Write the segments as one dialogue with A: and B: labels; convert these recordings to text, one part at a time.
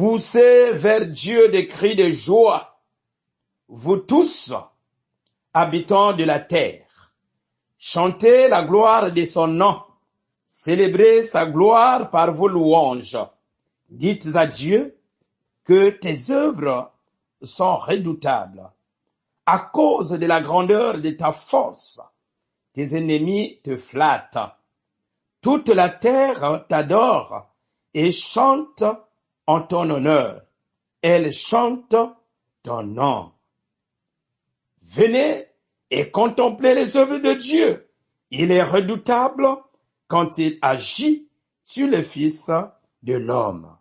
A: Poussez vers Dieu des cris de joie, vous tous, habitants de la terre. Chantez la gloire de son nom, célébrez sa gloire par vos louanges. Dites à Dieu que tes œuvres sont redoutables. À cause de la grandeur de ta force, tes ennemis te flattent. Toute la terre t'adore et chante en ton honneur. Elle chante ton nom. Venez et contemplez les œuvres de Dieu. Il est redoutable quand il agit sur le Fils de l'homme.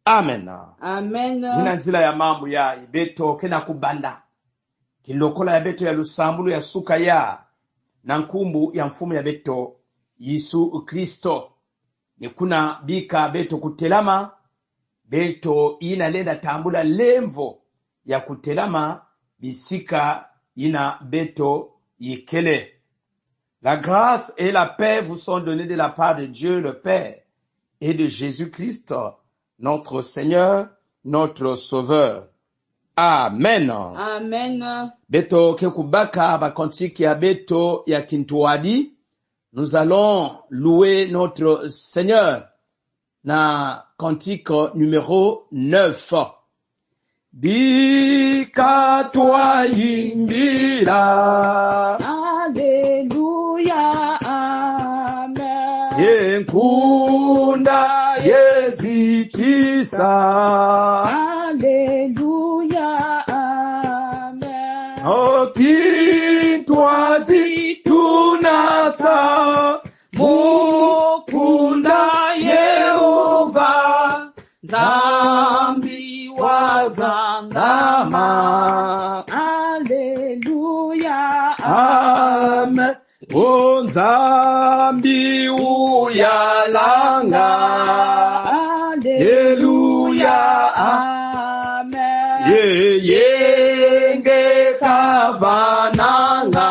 A: Amen.
B: Amen.
A: Ninanzila ya mambo ya ibeto kena kubanda. Kilokola ya beto ya lusambulu ya suka ya na nkumbu ya mfumu ya beto Yesu Kristo. Ni kuna bika beto kutelama, beto ina lenda tambula lemvo ya kutelama, bisika ina beto yikele. La grâce et la paix vous sont données de la part de Dieu le Père et de Jésus-Christ, notre Seigneur, notre Sauveur. Amen.
B: Amen.
A: Beto kekubaka bakontiki ya beto ya kintuadi. Nous allons louer notre Seigneur na cantique numéro 9. Bika twayimbira.
B: Alléluia. Amen.
A: Yenkunda yezitisa.
B: Alléluia. Amen.
A: Okintwadi tunasa. Mukunda Yehova. Zambi wazandama.
B: Alléluia.
A: Amen. O Nzambi uyalanga.
B: Alléluia. Amen.
A: Yenge kavananga.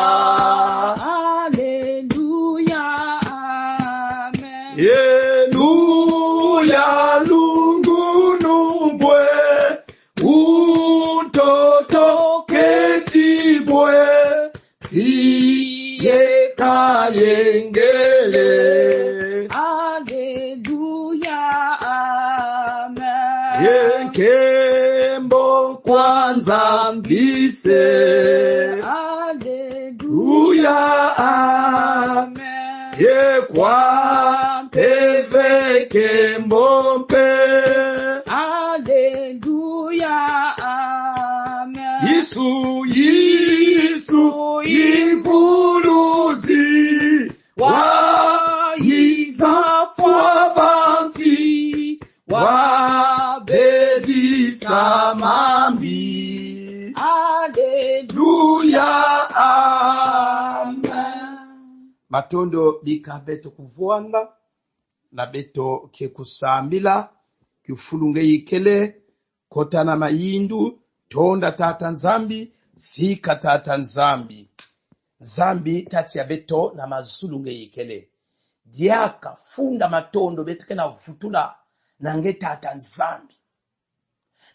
B: Alléluia. Amen.
A: Yeluya lungunubwe. Utoto ketibwe. Siye kayengele.
B: Alléluia. Amen.
A: Yenkembo kwanza mbise.
B: Alléluia. Amen.
A: Yekwa peveke mbompe.
B: Alléluia. Amen.
A: Yesu ivuluzi. Waiza fuavanti. Wabedisa mambi.
B: Alléluia.
A: Amen. Matondo bika beto kuvuanda na beto kekusambila kifulunge yikele kota na mayindu tonda tata nzambi sika tata nzambi zambi tati ya beto na mazulunge yikele diaka funda matondo beto kena vutula nange tata nzambi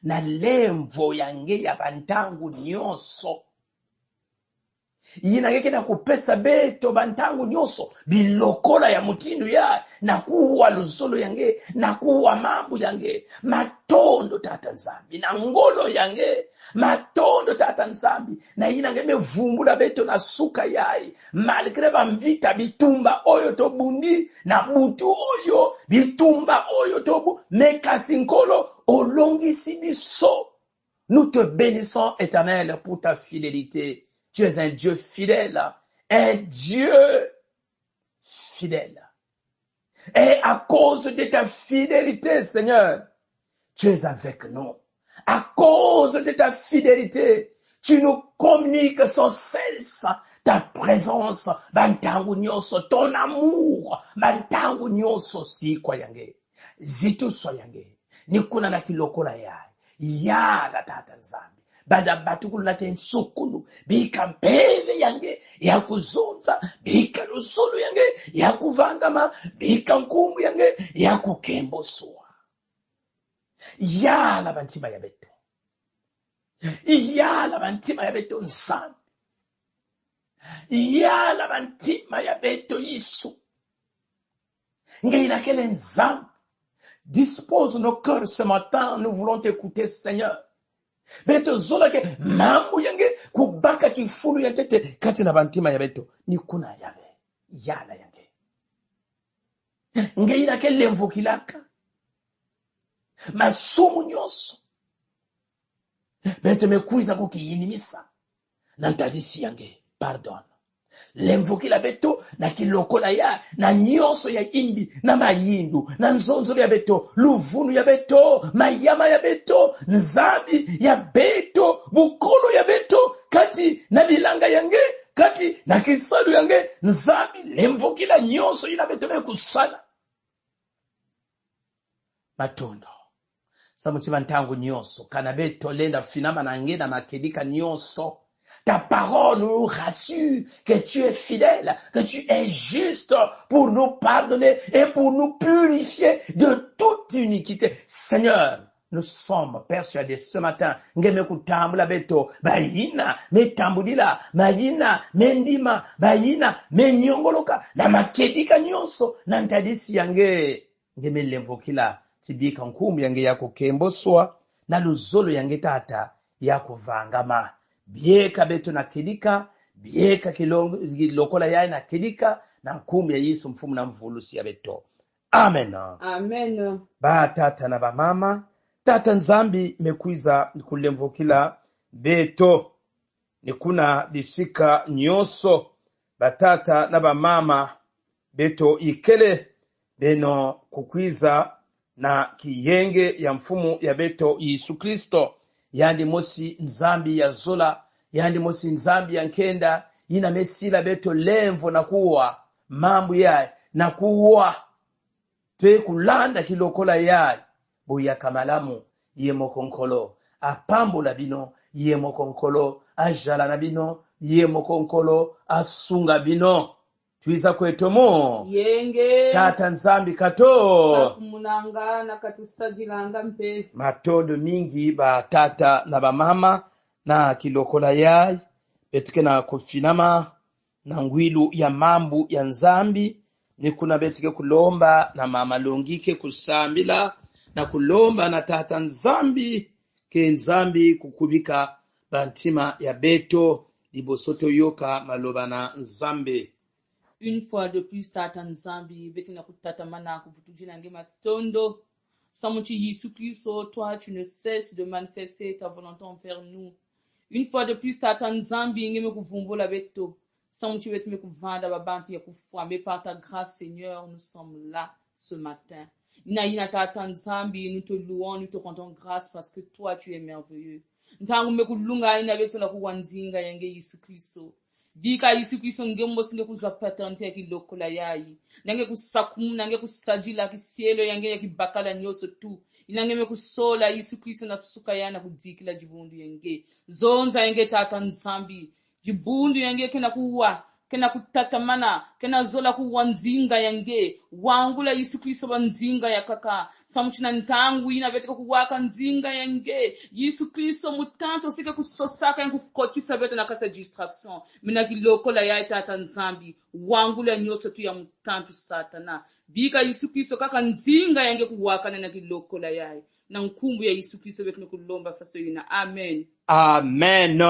A: na lemvo yange ya bantangu nyonso yinangeke na kupesa beto bantangu nyonso bilokola ya mutindo ya na kuwa luzolo yange na kuwa mambu yange matondo tata nzambi na ngolo yange matondo tata nzambi na yinange mevumbula beto na suka yai malgré bamvita bitumba oyo tobundi na butu oyo bitumba oyo tobu mekasinkolo olongisi biso. Nous te bénissons éternel pour ta fidélité. Tu es un Dieu fidèle, un Dieu fidèle. Et à cause de ta fidélité, Seigneur, tu es avec nous. À cause de ta fidélité, tu nous communiques sans cesse ta présence, bantangu nyoso, ton amour, bantangu nyoso si kwa yange. Zitu so yange. Nikuna na kilokola ya la tata nzambi. Bada batukulu na tensukulu bika mpele yange ya kuzunza bika lusulu yange ya kuvangama bika nkumu yange ya kukembosua. yala bantima ya beto yala bantima ya beto nzambi yala bantima ya beto Yesu ngeina kele nzambi. Dispose nos cœurs ce matin, nous voulons t'écouter Seigneur. Beto zola ke mambo yange kubaka kifulu ya tete kati na bantima ya beto ni kuna yave yala yange ngeina kele mvukilaka masumu nyoso beto mekuiza kukiyinimisa na ntadisi yange pardon lemvukila beto na kilokola ya na nyoso ya imbi na mayindu na nzonzo ya beto luvunu ya beto mayama ya beto nzambi ya beto bukolo ya beto kati na bilanga yange kati na kisalu yange nzambi lemvukila nyoso ina beto mekusala matondo samutima ntangu nyoso kana beto lenda finama na ngena makedika nyoso. Ta parole nous rassure que tu es fidèle, que tu es juste pour nous pardonner et pour nous purifier de toute iniquité. Seigneur, nous sommes persuadés ce matin, ngeme kutambula beto, bayina, metambulila, mayina, mendima, bayina, menyongoloka, na makedika nyonso, na ntadisi yange, ngeme lemvokila, tibika nkumu yange yako kemboswa, na luzolo yange tata, yako vangama. Bieka beto na kedika, bieka kilokola yae na kedika, na nkumu ya Yesu mfumu na mvulusi ya beto. Amen.
B: Amen.
A: Ba tata na ba mama, tata nzambi mekuiza kulemvokila beto. Nikuna bisika nyoso, ba tata na ba mama, beto ikele, beno kukwiza na kiyenge ya mfumu ya beto Yesu Kristo. Yandi mosi nzambi ya zola, yandi mosi nzambi ya nkenda, yina mesila beto lemvo na kuwa, mambu ya na kuwa, tue kulanda kilokola ya, buya kamalamu, ye mokonkolo, apambo la bino, ye mokonkolo, ajala na bino, ye mokonkolo, asunga bino, tuiza kwetomo,
B: Yenge.
A: tata nzambi kato.
B: Sakumunanga na katusajilanga mpe.
A: Matondo mingi ba tata na ba mama na kilokola yai betuke na kufinama na ngwilu ya mambu ya nzambi ni kuna betuke kulomba na mama longike kusambila na kulomba na tata nzambi ke nzambi kukubika bantima ya beto libosoto yoka maloba na nzambe.
B: Une fois de plus, tata nzambi, beti na kutata mana kuvutujina nge matondo. Samuchi Yesu Kristo, toi, tu ne cesses de manifester ta volonté envers nous. Une fois de plus, tata nzambi, nge me kuvumbo la beto. Samuchi bet me kuvanda babanti ya kufwa. Mais par ta grâce, Seigneur, nous sommes là ce matin. Ina tata nzambi, nous te louons, nous te rendons grâce parce que toi, tu es merveilleux. Ntangu me kulunga ina beto la kuwanzinga yange Yesu Kristo. Bika Yesu Kristo ngembo singe kuzwa paternité ya kilokola yayi. Nange kusakumu, nange kusajila kisielo yange ya kibakala nyoso tu. Inange me kusola Yesu Kristo na suka yana kudikila jibundu yange. Zonza yange tata nzambi. Jibundu yange kena kuwa, kena kutatamana, kena zola kuwanzinga yange. Wangula Yesu Kristo wanzinga ya kaka. Samuchina ntangu ina betika kuwaka nzinga yange. Yesu Kristo mutanto sike kusosaka yangu kukotisa beto na kasa distraction. Mina kilokola ya tata nzambi. Wangula nyoso tu ya mutanto satana. Bika Yesu Kristo kaka nzinga yange kuwaka na kilokola ya. Na nkumbu ya Yesu Kristo beto kulomba faso yuna. Amen.
A: Amen.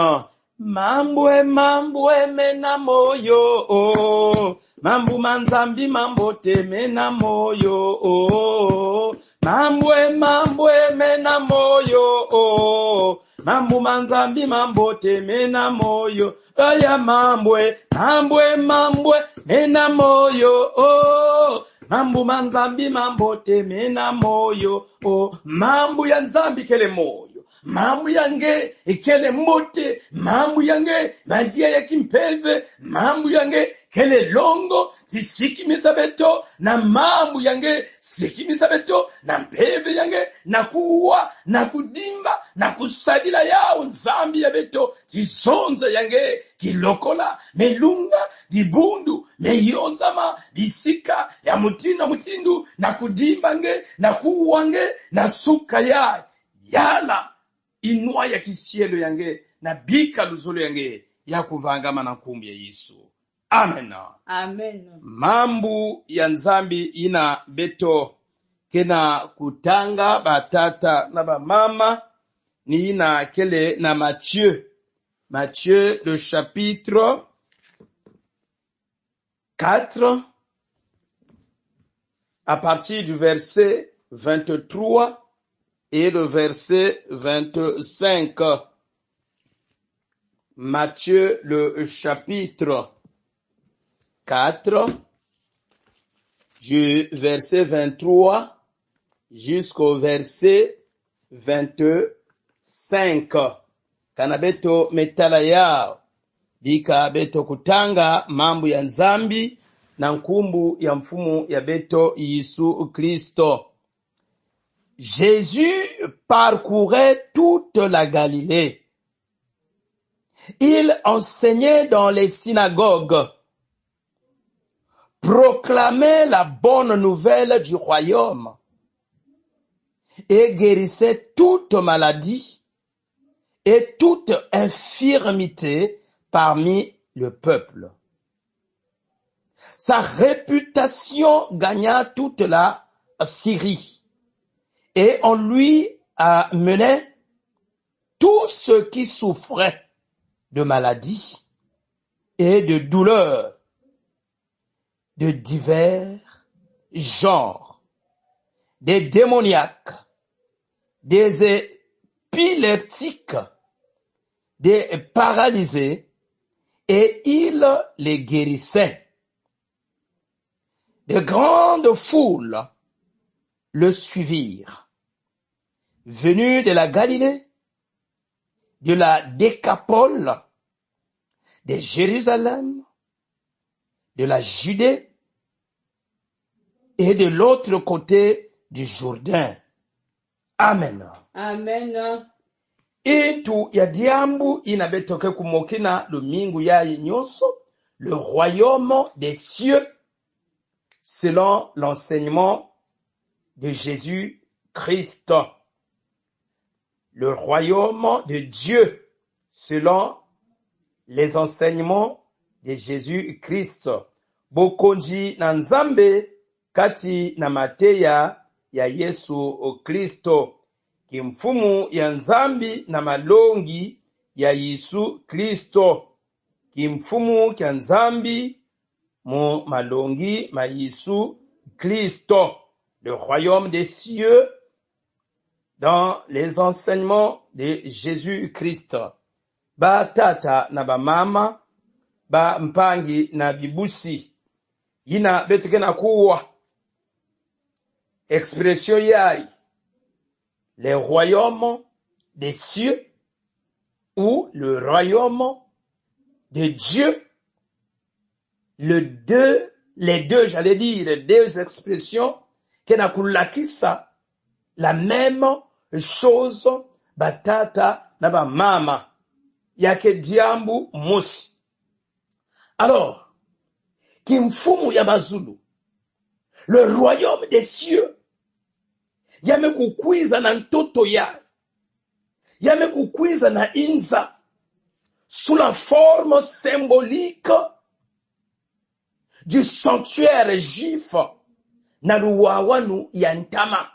A: Mambwe mena moyo oh. Mambu manzambi mambo temena moyo oh. Mambwe mena moyo oh. Mambu manzambi mambo temena moyo aya mambwe mena moyo oh. Mambu manzambi mambo temena moyo oh. Mambu ya nzambi kele moyo mambu yange ikele mote, mambu yange bandia ya kimpelve, mambu yange kele longo zisikimiza beto na mambu yange sikimiza beto na mpebe yange na kuwa na kudimba na kusadila yao nzambi ya beto zizonza yange kilokola melunga dibundu meyonzama bisika ya mutina mutindu na kudimba nge na kuwange na suka ya yala inua ya kisielo yange na bika luzolo yange ya kuvangama na nkumbi ya Yesu. Amen.
B: Amen.
A: Mambu ya nzambi ina beto kena kutanga batata na ba mama ni ina kele na Matthieu. Matthieu le chapitre 4 à partir du verset 23 et le verset 25. Matthieu le chapitre 4 du verset 23 jusqu'au verset 25. Kana beto metala yao dika beto kutanga mambo ya nzambi na nkumbu ya mfumu ya beto Yesu Kristo. Jésus parcourait toute la Galilée. Il enseignait dans les synagogues, proclamait la bonne nouvelle du royaume et guérissait toute maladie et toute infirmité parmi le peuple. Sa réputation gagna toute la Syrie et on lui amenait tous ceux qui souffraient de maladies et de douleurs de divers genres, des démoniaques, des épileptiques, des paralysés, et il les guérissait. De grandes foules le suivirent, venus de la Galilée, de la Décapole, de Jérusalem, de la Judée et de l'autre côté du Jourdain. Amen.
B: Amen.
A: Itu ya diambu inabetoke kumokina domingu ya nyonso, le royaume des cieux, selon l'enseignement de Jésus-Christ. Le royaume de Dieu, selon les enseignements de Jésus-Christ. Bokonji na nzambe kati na mateya ya Yesu Kristo. Kimfumu ya nzambi na malongi ya Yesu Kristo. Kimfumu kya nzambi mu malongi ma Yesu Kristo. Le royaume des cieux dans les enseignements de Jésus-Christ. Ba tata na ba mama, ba mpangi na bibusi, yina betuke na kuwa expression yai, le royaume des cieux ou le royaume de Dieu, les deux, j'allais dire, les deux expressions qui na kulakisa la même chose batata na ba mama yake diambu mosi. Alors, kimfumu ya bazulu, le royaume des cieux, yame kukwiza na ntoto ya, yame kukwiza na inza, sous la forme symbolique du sanctuaire juif na luwawanu ya ntama.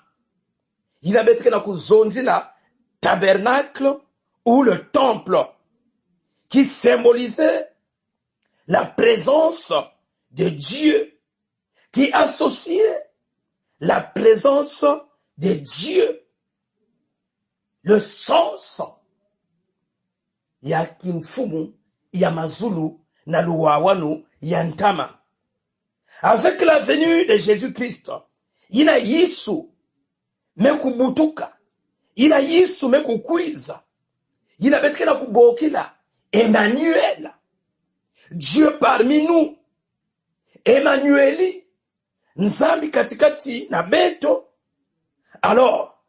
A: Inabetre na kuzonzila tabernacle ou le temple qui symbolisait la présence de Dieu, qui associait la présence de Dieu, le sens ya kimfumu ya mazulu na luwawanu ya ntama. Avec la venue de Jésus-Christ, il a Yesu mekubutuka, il a Yesu mekukwiza, il a betre na kubokila Emmanuel, Dieu parmi nous, Emmanueli, Nzambi katikati na beto. Alors,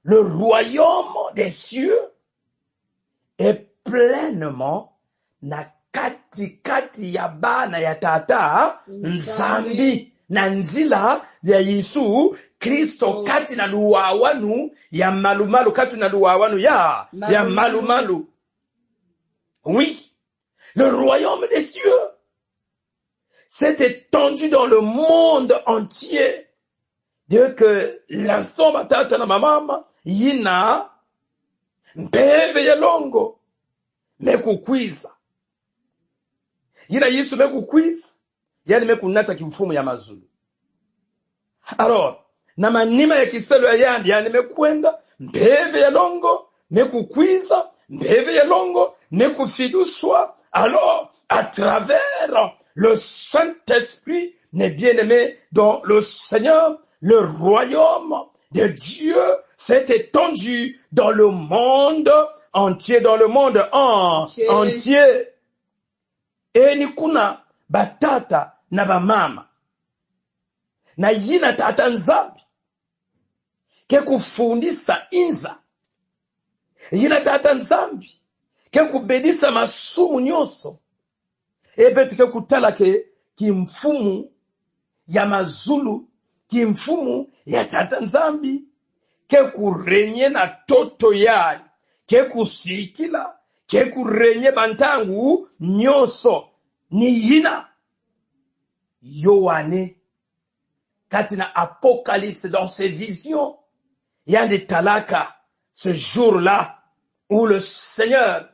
A: le royaume des cieux est pleinement na katikati ya bana ya tata Nzambi na nzila ya Yesu Kristo kati na luwawanu ya malumalu kati na luwawanu ya malumalu. Oui, le royaume des cieux s'est étendu dans le monde entier. Dès que l'instant batata na mamama yina mpeve ya longo mekukwiza. Yina Yesu mekukwiza. Yani mekunata kimfumu ya mazulu. Alors, na manima ya kiselo ya yandi yani mekwenda mpeve ya longo mekukwiza, mpeve ya longo mekufiduswa. Alors, à travers le Saint-Esprit, mes bien-aimés dans le Seigneur, le royaume de Dieu s'est étendu dans le monde entier, dans le monde entier. Et ni kuna batata na bamama na yina tata Nzambi ke kufundisa inza, yina tata Nzambi ke kubedisa masumu nyonso, ebetu ke kutala ke kimfumu ya mazulu, kimfumu ya tata Nzambi ke kurenye na toto yayi, ke kusikila, ke kurenye bantangu nyonso ni yina. Yohane katina Apocalypse, dans ses visions, il y a des talaka, ce jour-là où le Seigneur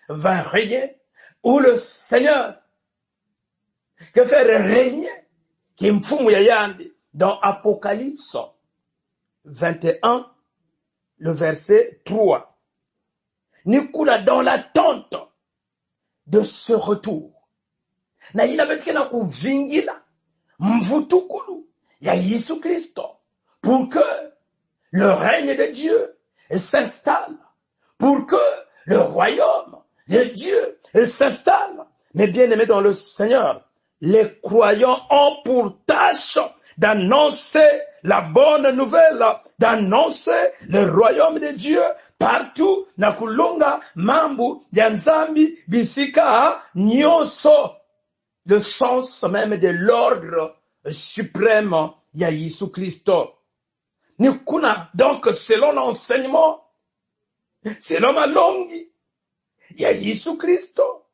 A: va régner, où le Seigneur que faire régner kimfumu ya yandi. Dans Apocalypse 21, le verset 3. Nikula dans l'attente de ce retour. Na yina betkena kuvingila mvutukulu ya Yesu Kristo pour que le règne de Dieu s'installe, pour que le royaume de Dieu s'installe. Mais bien aimés dans le Seigneur, les croyants ont pour tâche d'annoncer la bonne nouvelle, d'annoncer le royaume de Dieu partout na kulunga mambu ya Nzambi bisika nyonso. Le sens même de l'ordre suprême ya Yesu Kristo. Nikuna donc selon l'enseignement, selon ma longi ya Yesu Kristo.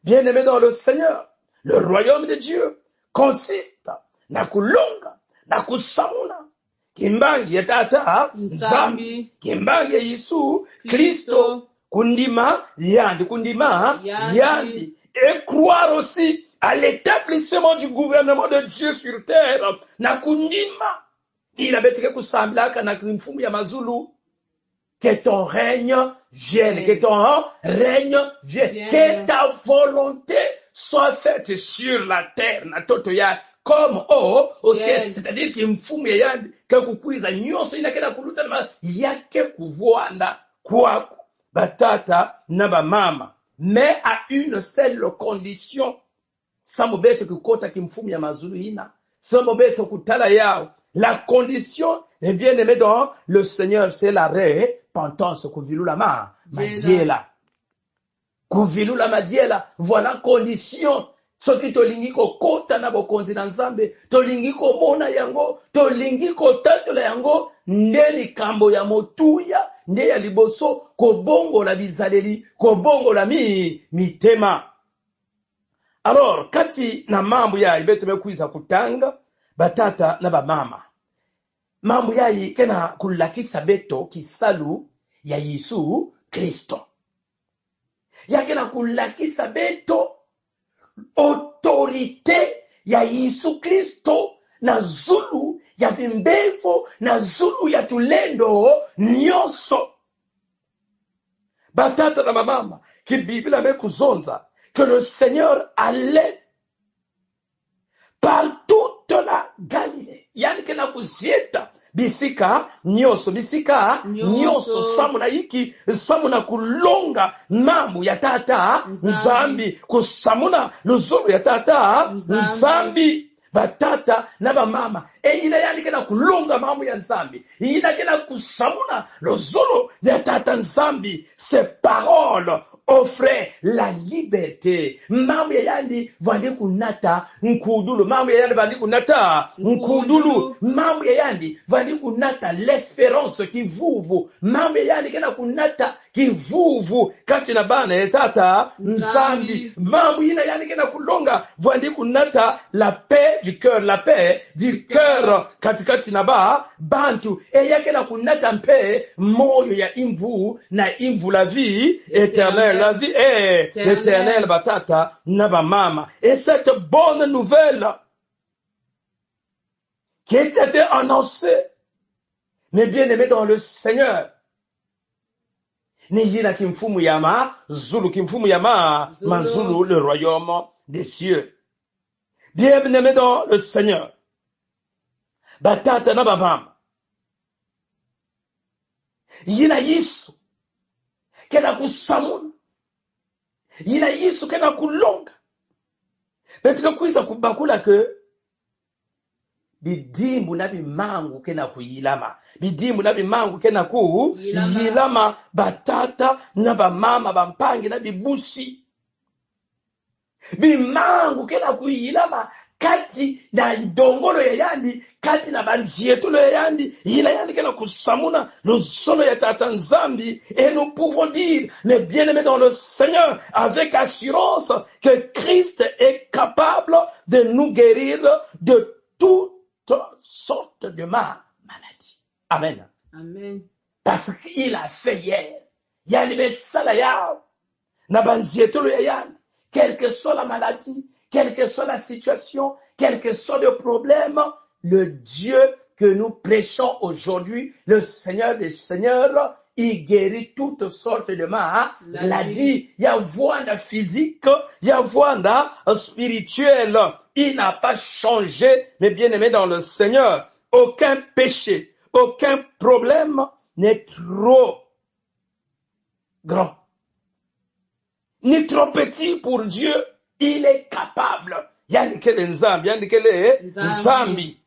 A: Bien aimé dans le Seigneur, le royaume de Dieu consiste na kulonga, na kusamuna kimbangi ya tata Nzambi, kimbangi ya Yesu Kristo, kundima yandi, et croire aussi à l'établissement du gouvernement de Dieu sur terre. Na kundima il avait été kusamblaka na kimfumu ya mazulu. Que ton règne vienne, que ton règne vienne, que ta volonté soit faite sur la terre na toto ya comme au ciel. C'est-à-dire kimfumu ya yandi ke kukwiza nyonso inakena kuluta na yake kuvuanda kwaku batata na bamama. Mais à une seule condition. Samobeto kukota kimfumu ya mazulu ina. Samobeto kutala yao. La condition est bien aimé dans le Seigneur, c'est la repentance. Kuvilula madiela. Kuvilula madiela. Voilà condition. Soki tolingiko kota na bokonzi na Nzambe, tolingiko mona yango, tolingiko tatola yango, ndeli kambo ya motuya, nde ya liboso, kobongo la bizaleli, kobongo la mitema. Alors, kati na mambo ya ibeto mekuiza kutanga, batata na bamama. Mambo ya kena kulakisa beto kisalu ya Yesu Kristo. Ya kena kulakisa beto autorité ya Yesu Kristo na zulu ya bimbevo na zulu ya tulendo nyonso. Batata na mamama ki Biblia mekuzonza que le Seigneur allait par toute la Galilée. Yani kena kuzieta bisika nyonso samuna kulonga mambo ya tata nzambi kusamuna luzolo ya tata nzambi batata na bamama ina yandike na kulonga mambo ya nzambi ina na kusamuna luzolo ya tata nzambi. Ces paroles offraient la liberté. Mambo ya yandi vandi kunata nkudulu. Mambo ya yandi vandi kunata nkudulu. Mambo ya yandi vandi kunata l'espérance kivuvu. Mambo ya yandi kena kunata kivuvu kati na bana ya tata nzambi. Mambo ina yandi kena kulonga vandi kunata la paix du cœur, la paix du cœur katikati na ba bantu. E yake na kunata mpe moyo ya imvu na imvu la vie éternelle. La vie est éternelle, batata, nabamama. Et cette bonne nouvelle qui était annoncée, mes bien-aimés dans le Seigneur, ni yina kimfumu yama, zulu kimfumu yama, mazulu, le royaume des cieux. Bien-aimés dans le Seigneur, batata nabamama. Yina yisu, kena kusamuna. Yina yisu kena kulonga. Betuka kuisa kubakula ke bidimbu na bimangu kena kuyilama. Bidimbu na bimangu kena kuyilama batata na bamama bampangi na bibusi. Bimangu kena kuyilama kati na ndongolo ya yandi, kati na banzietulo ya yandi, yina yandi kena kusamuna luzolo ya tata nzambi. Et nous pouvons dire, les bien-aimés dans le Seigneur, avec assurance, que Christ est capable de nous guérir de toutes sortes de maladies. Amen.
B: Amen.
A: Parce qu'il a fait hier. Yandi besala yao. Na banzietulo ya yandi. Quelle que soit la maladie, quelle que soit la situation, quel que soit le problème, le Dieu que nous prêchons aujourd'hui, le Seigneur des Seigneurs, il guérit toutes sortes de maladies. Il y a voie physique, il y a voie spirituelle. Il n'a pas changé, mes bien-aimés dans le Seigneur. Aucun péché, aucun problème n'est trop grand, ni trop petit pour Dieu. Il est capable. Yandikele nzambi, yandikele nzambi.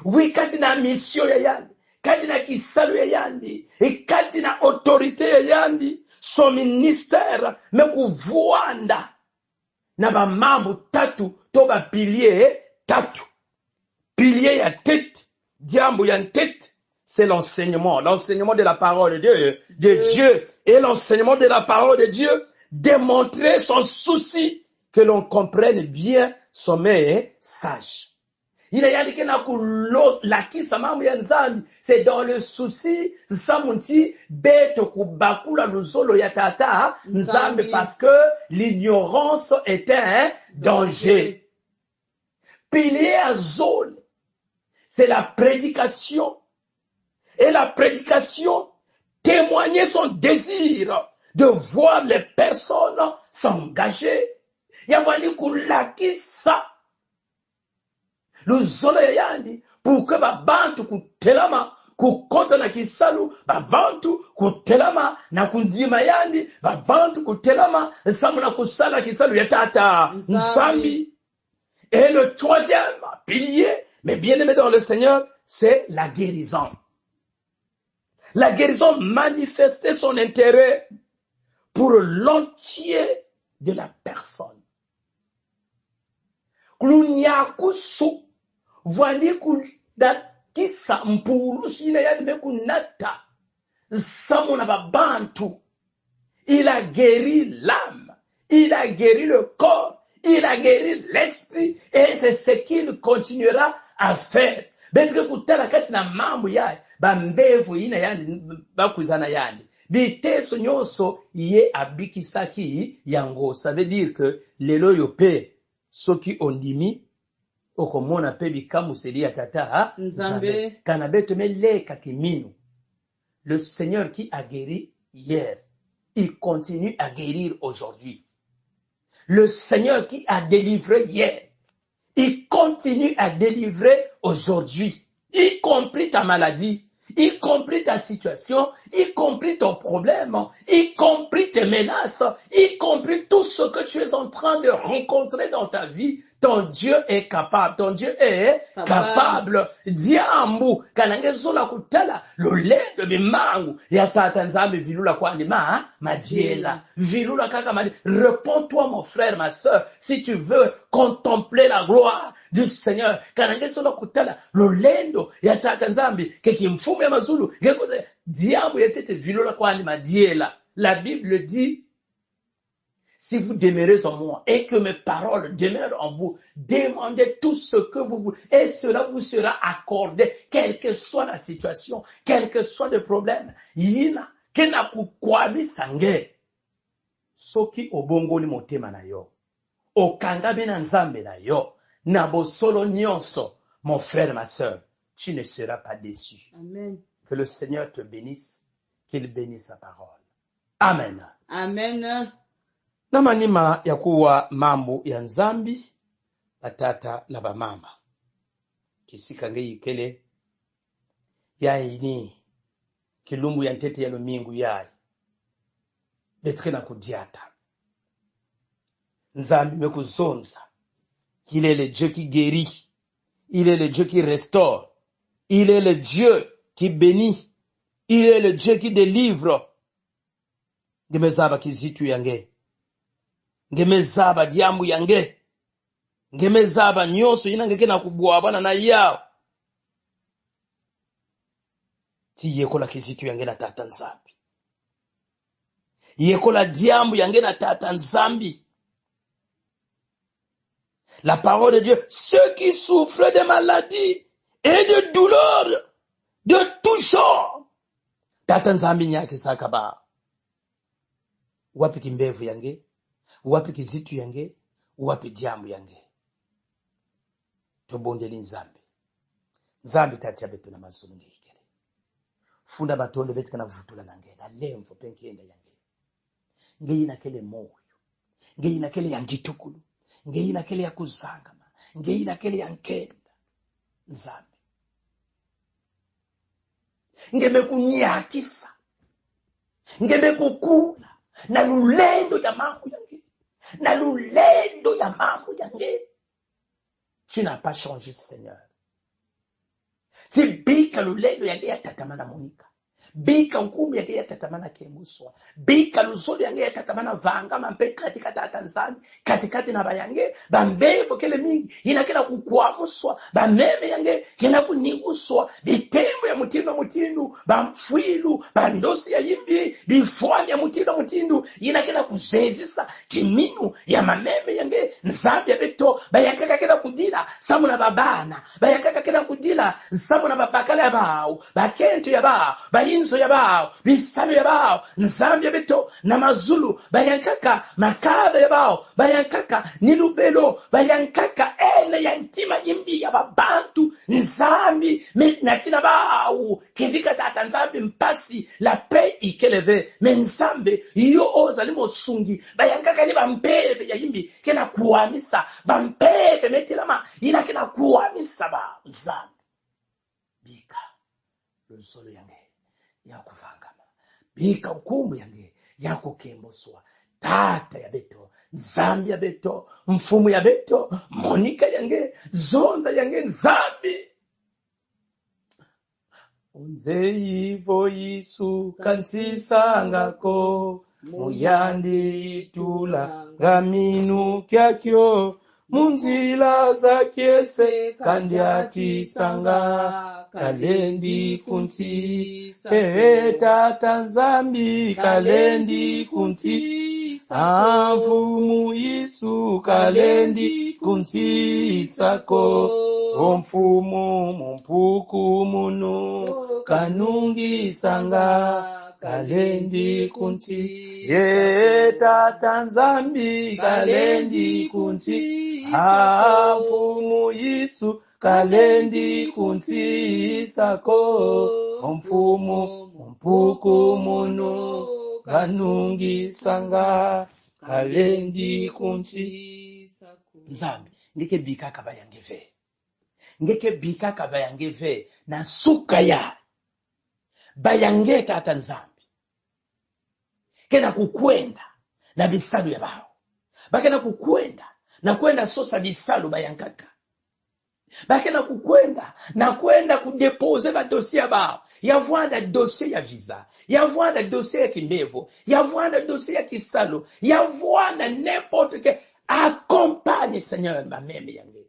A: Oui, kati na mission ya yandi, kati na kisalu ya yandi, et kati na autorité ya yandi, son ministère, me kuvuanda, na ba mambo tatu, to ba pilier tatu. Pilier ya tête, diambo ya tête, c'est l'enseignement de la parole de Dieu. Et l'enseignement de la parole de Dieu, démontrer son souci que l'on comprenne bien son message. Il a dit que la kisa mambo ya nzambi, c'est dans le souci samunti beto kubakula luzolo ya tata nzambi, parce que l'ignorance est un danger. Pilier à zone, c'est la prédication. Et la prédication, témoigner son désir de voir les personnes s'engager. Yavani kulakisa luzolo ya yandi pour que babantu kutelama kukota na kisalu, babantu kutelama na kundima yandi, babantu kutelama samu na kusala kisalu ya tata nzambi. Et le troisième pilier, mais bien aimé dans le Seigneur, c'est la guérison. La guérison manifestait son intérêt pour l'entier de la personne. Klunyakusu vwani kisa mpulusi ina yadme kunata samuna babantu. Il a guéri l'âme, il a guéri le corps, il a guéri l'esprit, et c'est ce qu'il continuera à faire. Betre kutala kati na mambo ya bambevu ina yandi bakuzana yandi. Biteso nyonso iye abikisaki yango. Ça veut dire que lelo yope soki ondimi okomona pe bikamu selia tata nzambe kanabeto meleka kiminu. Le Seigneur qui a guéri hier, il continue à guérir aujourd'hui. Le Seigneur qui a délivré hier, il continue à délivrer aujourd'hui. y compris ta maladie, y compris ta situation, y compris ton problème, y compris tes menaces, y compris tout ce que tu es en train de rencontrer dans ta vie. Ton Dieu est capable. Ton Dieu est capable. Diambu kanangezola kutala lolendo bimangu ya tata nzambe vilula kwani madiela vilula kaka madi. Réponds-toi mon frère, ma sœur, si tu veux contempler la gloire du Seigneur. Kanangezola kutala lolendo ya tata nzambe keki mfumu ya mazulu ngekuze diambu yetete vilula kwani madiela. La Bible dit, si vous demeurez en moi et que mes paroles demeurent en vous, demandez tout ce que vous voulez et cela vous sera accordé, quelle que soit la situation, quel que soit le problème. Yina, kena kukwami sange. Soki obongoli motema na yo. Okanga bena nzambe na yo. Nabosolo nyonso. Mon frère, ma sœur, tu ne seras pas déçu.
B: Amen.
A: Que le Seigneur te bénisse, qu'il bénisse sa parole. Amen.
B: Amen.
A: Na manima ya kuwa mambo ya nzambi batata na bamama kisika ngeyi kele ya ini kilumbu ya ntete ya lumingu yayi betre na kudiata nzambi mekuzonza. Il est le Dieu qui guérit, il est le Dieu qui restaure, il est le Dieu qui bénit, il est le Dieu qui délivre. Ngemezaba kizitu yange, ngemezaba diamu yange, ngemezaba nyoso inangeke na kubwabana na yao. Ti yekola kizitu yange na tata nzambi, yekola diamu yange na tata nzambi. La parole de Dieu, ceux qui souffrent de maladies et de douleurs de tout genre, tata nzambi nyaki sakaba. Wapi kimbevu yange, wapi kizitu yange, wapi diamu yange. Tobondeli nzambi. Nzambi tati ya betu na mazulu ngekele. Funda batondo betu kana vutula nange. Na lemvo penkienda yange. Ngeyi na kele moyo. Ngeyi na kele yangitukulu. Ngeyi na kele ya kuzangama. Ngeyi na kele ya nkenda. Nzambi. Ngeme kunyakisa. Ngeme kukula. Na lulendo ya mambo yange. Na lulendo ya mambo yange. Tu n'as pas changé, Seigneur. Si bika lulendo yange ya tatamana Monika. Bika nkumi yange ya tatamana Kemuswa. Bika luzolo yange ya tatamana Vanga mampe katikati tata nzambi. Katikati na bayange. Bambevo kele mingi. Inakena kukwamuswa. Bameme yange. Kena kuniguswa. Bitembo ya mutindu. Bamfuilu. Bandosi ya yimbi. Bifwani ya mutindu. Inakena kuzezisa. Kiminu ya mameme yange. Nzambi ya beto. Bayakaka kena kudila. Samu na babana. Bayakaka kena kudila. Samu na babakala ya bao. Bakento ya bao. Bayinzo ya bao. Bisalo ya bao. Nzambi ya beto. Na mazulu. Bayankaka makada ya bao. Bayankaka nilubelo. Bayankaka ene ya ntima yimbi ya babantu. Nzambi natina bao. Kivika tata nzambi mpasi. La paix ikeleve. Nzambi iyo oza limo sungi. Bayankaka ni bampeve ya yimbi. Kena kuamisa. Bampeve metilama. Ina kena kuamisa ba. Nzambi. Bika. Luzolo yange. Ya kuvangama. Bika ukumu yange. Ya kukemboswa. Tata ya beto. Nzambi ya beto. Mfumu ya beto. Monika yange. Zonza yange. Nzambi. Unze ivo Yesu kansisangako. Muyandi itula ngaminu kyakyo. Munzila za kiese kandi atisanga. Kalendi kunti. Tata nzambi kalendi kunti. Amfumu Yesu kalendi kunti sako. Omfumu mumpuku munu kanungi sanga. Kalendi kunti. Tata nzambi kalendi kunti. Amfumu Yesu kalendi kunti sako. Omfumu mumpuku munu kanungi sanga. Kalendi kunti sako. Nzambi ndike bika kabayangeve. ngeke bikaka bayange ve na suka ya bayange tata nzambi kena kukwenda na bisalu ya bao bakena kukwenda na kwenda sosa bisalu bayangaka bakena kukwenda na kwenda kudepose ba dossier bao yavwanda dossier ya visa yavwanda dossier ya kindevo yavwanda dossier ya kisalo yavwanda n'importe que accompagne Seigneur ma meme yange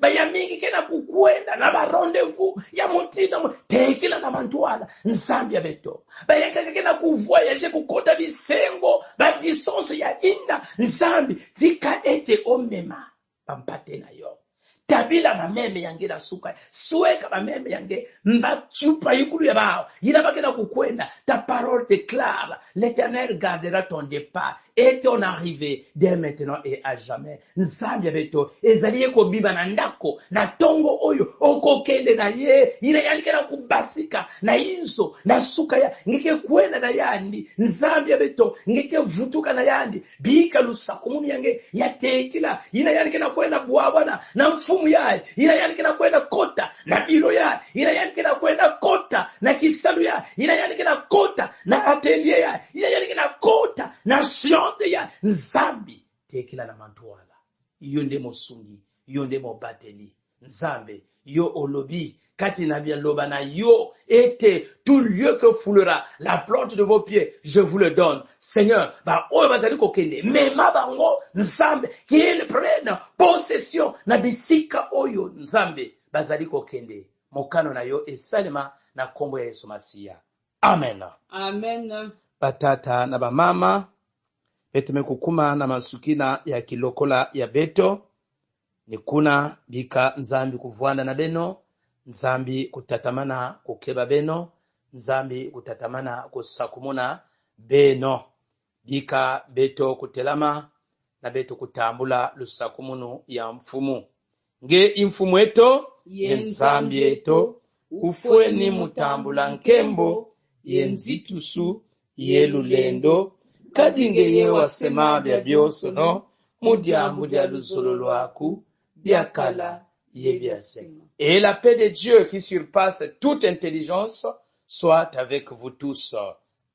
A: bayamingi kena kukwenda na ba rendez-vous ya mutino tekila na mantwala nzambi ya beto bayakaka kena kuvoyager kukota bisengo ba distance ya inda nzambi tika ete omema pampate na yo tabila mameme yange na suka sueka mameme yange mbachupa yikulu ya bao yina bakena kukwenda ta parole déclare l'Éternel gardera ton départ et ton arrivée dès maintenant et à jamais nzambi ya beto ezali ko biba na ndako na tongo oyo okokende na ye yina yalikena kubasika na inso na suka ya ngeke kwenda na yandi nzambi ya beto ngeke vutuka na yandi bika lusakumu yange yatekila yina yalikena kwenda bwabana na mfumu yae yina yalikena kwenda kota na biro yae yina yalikena kwenda kota na kisalu yae yina yalikena kota na atelier yae yina yalikena kota na shonde ya nzambi tekila na mantuala iyo nde mosungi iyo nde mobateli nzambe yo olobi kati na bien loba na yo ete tout lieu que foulera la plante de vos pieds je vous le donne Seigneur ba oyo bazali kokende mema bango nzambe qu'ils prennent possession na bisika oyo nzambe bazali kokende mokano na yo esalema na kombo ya Yesu Masiya amen
B: Amen.
A: batata na bamama betumekukuma na masukina ya kilokola ya beto nikuna bika nzambi kuvwanda na beno nzambi kutatamana kukeba beno nzambi kutatamana kusakumuna beno bika beto kutelama na beto kutambula lusakumunu ya mfumu nge imfumu eto yenzambi eto ufweni mutambula nkembo yenzitusu yelulendo kadinge ye wasema bya byoso no mudyambu dya luzolo lwaku byakala ye byasema. Et la paix de Dieu qui surpasse toute intelligence soit avec vous tous.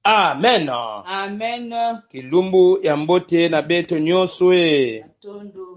A: Amen.
B: Amen.
A: Kilumbu ya mbote na beto nyoswe.
B: Atondo.